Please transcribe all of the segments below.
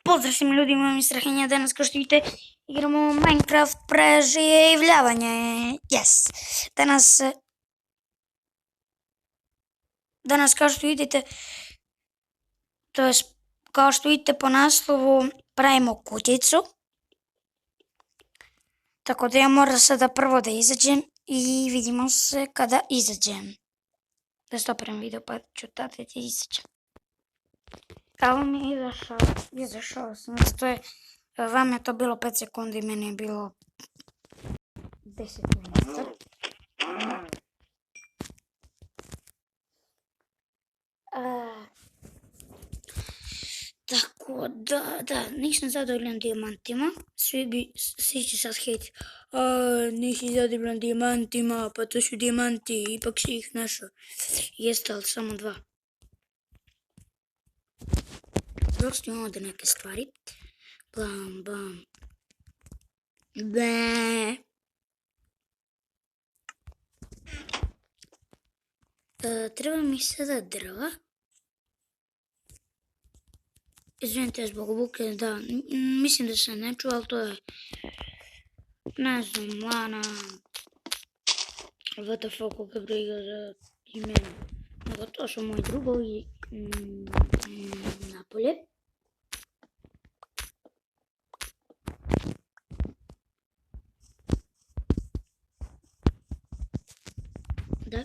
Pozdrav svim ljudima, mi Strahinja, danas kao što vidite igramo Minecraft preživljavanje, yes. Danas kao što vidite, kao što vidite po naslovu, pravimo kućicu. Tako da ja moram sada prvo da izađem i vidimo se kada izađem. Da stopiram video pa ću tada izađem. Evo mi je izašao sam, vam je to bilo 5 sekundi, meni je bilo 10 minuta. Tako da, nisam zadovoljan dijamantima, svi će sad hejti, nisi zadovoljan dijamantima, pa to su dijamanti, ipak si ih našao. Jeste, ali samo 2. Prostim ovdje neke stvari. Bam, bam. Be. Treba mi sada drva. Izvinite zbog buke, da, mislim da se ne čuo, ali to je, ne znam, lana, WTF, koliko briga za imena. Nego to su moji drugovi napolje. Da.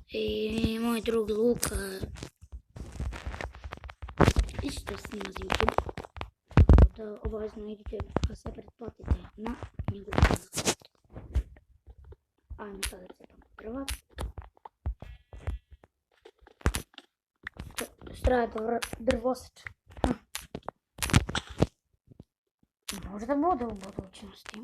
I moj drug Luka isto snima za YouTube. Tako da obavezno idite pa se pretplatite na njegov kanal. Ajmo sada cepamo drva. Straja drvoseč. Možda bude u budućnosti.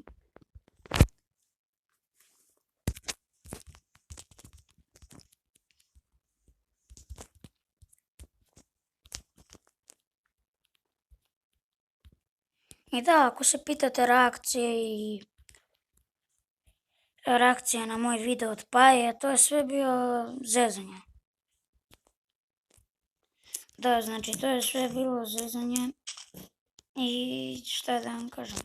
I da, ako se pitate reakcije na moj video od Paje, to je sve bio zezanje. Da, znači to je sve bilo zezanje i šta da vam kažem.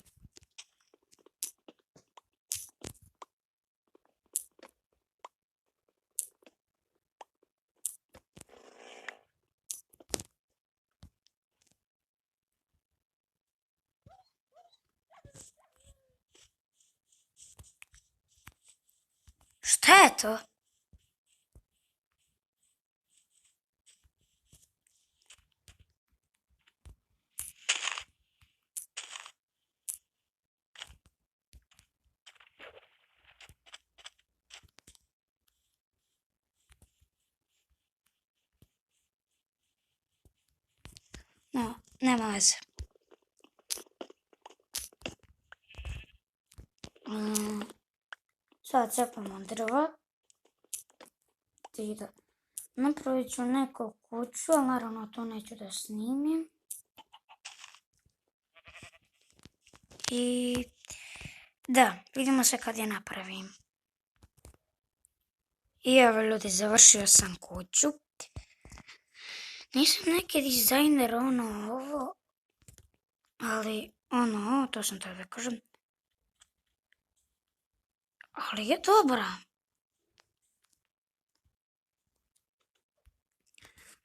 Šta je to? No, nema veze. Sad cepamo drva. Napravit ću neku kuću, ali naravno to neću da snimim. I da, vidimo se kad je napravim. I evo ljudi, završio sam kuću. Nisam neki dizajner ovo, ali to sam tada da kažem. Ali je dobra.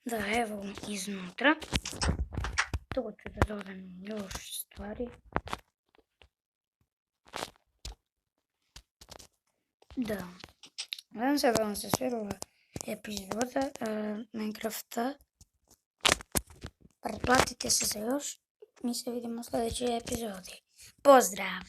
Da, evo iznutra. Tu ću da dodam još stvari. Da. Nadam se da vam se svidjela epizoda Minecrafta. Pretplatite se za još. Mi se vidimo u sljedećoj epizodi. Pozdrav!